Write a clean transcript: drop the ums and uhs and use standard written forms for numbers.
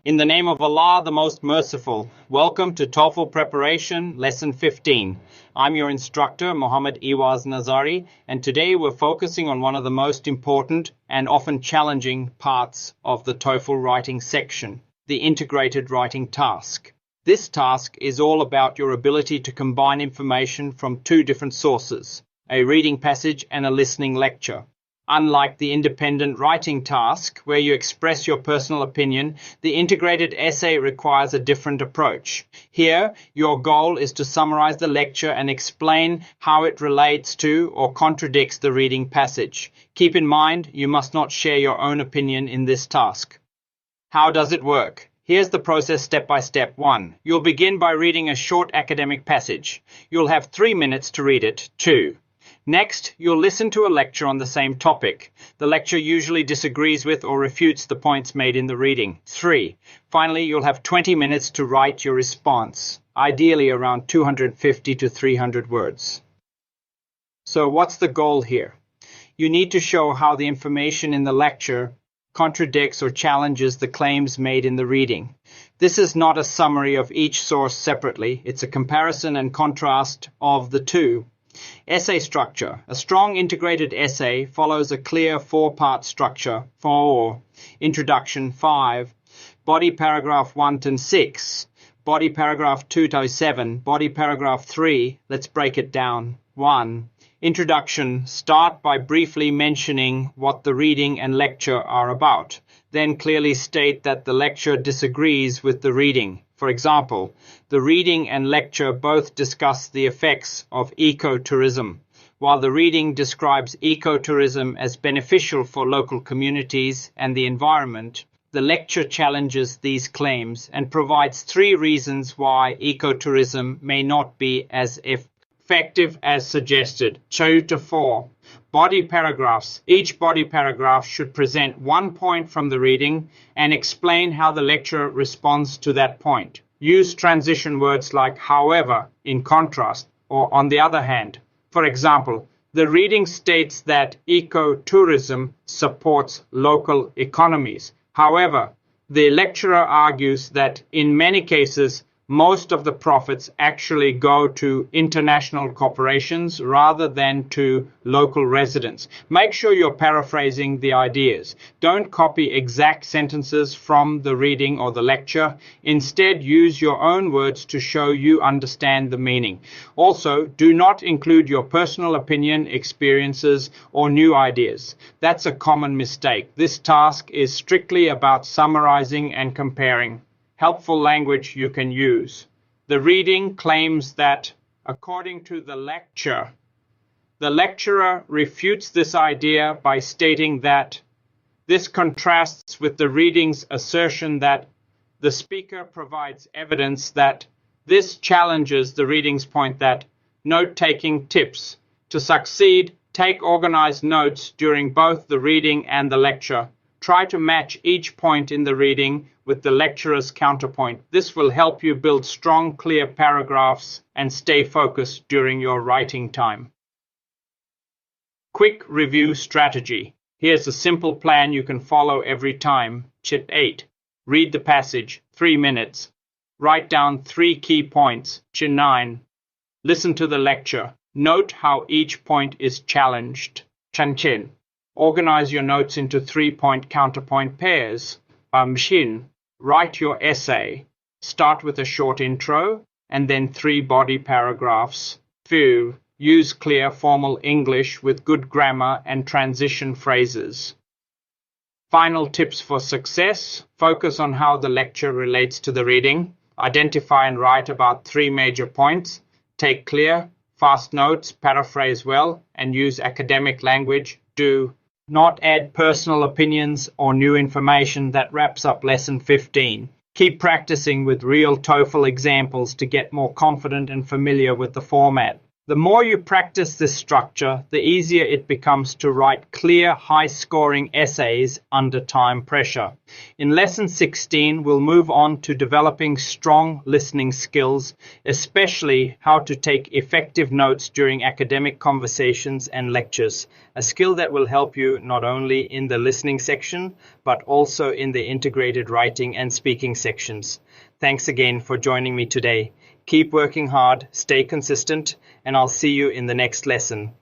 In the name of Allah, the most merciful, welcome to TOEFL Preparation, Lesson 15. I'm your instructor, Mohammad Ewaz Nazari, and today we're focusing on one of the most important and often challenging parts of the TOEFL writing section, the Integrated Writing Task. This task is all about your ability to combine information from two different sources, a reading passage and a listening lecture. Unlike the independent writing task, where you express your personal opinion, the integrated essay requires a different approach. Here, your goal is to summarize the lecture and explain how it relates to or contradicts the reading passage. Keep in mind, you must not share your own opinion in this task. How does it work? Here's the process step by step. 1. You'll begin by reading a short academic passage. You'll have 3 minutes to read it. 2. Next, you'll listen to a lecture on the same topic. The lecture usually disagrees with or refutes the points made in the reading. 3. Finally, you'll have 20 minutes to write your response, ideally around 250 to 300 words. So what's the goal here? You need to show how the information in the lecture contradicts or challenges the claims made in the reading. This is not a summary of each source separately. It's a comparison and contrast of the two. Essay structure. A strong integrated essay follows a clear 4-part structure. 4. Introduction. 5. Body paragraph 1 to 6. Body paragraph 2 to 7. Body paragraph 3. Let's break it down. 1. Introduction. Start by briefly mentioning what the reading and lecture are about. Then clearly state that the lecture disagrees with the reading. For example, the reading and lecture both discuss the effects of ecotourism. While the reading describes ecotourism as beneficial for local communities and the environment, the lecture challenges these claims and provides 3 reasons why ecotourism may not be as effective as suggested. 2 to 4. Body paragraphs. Each body paragraph should present 1 point from the reading and explain how the lecturer responds to that point. Use transition words like however, in contrast, or on the other hand. For example, the reading states that ecotourism supports local economies. However, the lecturer argues that in many cases, most of the profits actually go to international corporations rather than to local residents. Make sure you're paraphrasing the ideas. Don't copy exact sentences from the reading or the lecture. Instead, use your own words to show you understand the meaning. Also, do not include your personal opinion, experiences, or new ideas. That's a common mistake. This task is strictly about summarizing and comparing. Helpful language you can use. The reading claims that, according to the lecture, the lecturer refutes this idea by stating that this contrasts with the reading's assertion that the speaker provides evidence that this challenges the reading's point that note-taking tips. To succeed, take organized notes during both the reading and the lecture. Try to match each point in the reading with the lecturer's counterpoint. This will help you build strong, clear paragraphs and stay focused during your writing time. Quick review strategy. Here's a simple plan you can follow every time. Chit 8. Read the passage, 3 minutes. Write down 3 key points. Chit 9. Listen to the lecture. Note how each point is challenged. Chan Chin. Organize your notes into 3-point counterpoint pairs. Shin. Write your essay. Start with a short intro and then 3 body paragraphs. Fu. Use clear formal English with good grammar and transition phrases. Final tips for success. Focus on how the lecture relates to the reading. Identify and write about 3 major points. Take clear, fast notes, paraphrase well, and use academic language. Do not add personal opinions or new information. That wraps up Lesson 15. Keep practicing with real TOEFL examples to get more confident and familiar with the format. The more you practice this structure, the easier it becomes to write clear, high-scoring essays under time pressure. In Lesson 16, we'll move on to developing strong listening skills, especially how to take effective notes during academic conversations and lectures, a skill that will help you not only in the listening section, but also in the integrated writing and speaking sections. Thanks again for joining me today. Keep working hard, stay consistent, and I'll see you in the next lesson.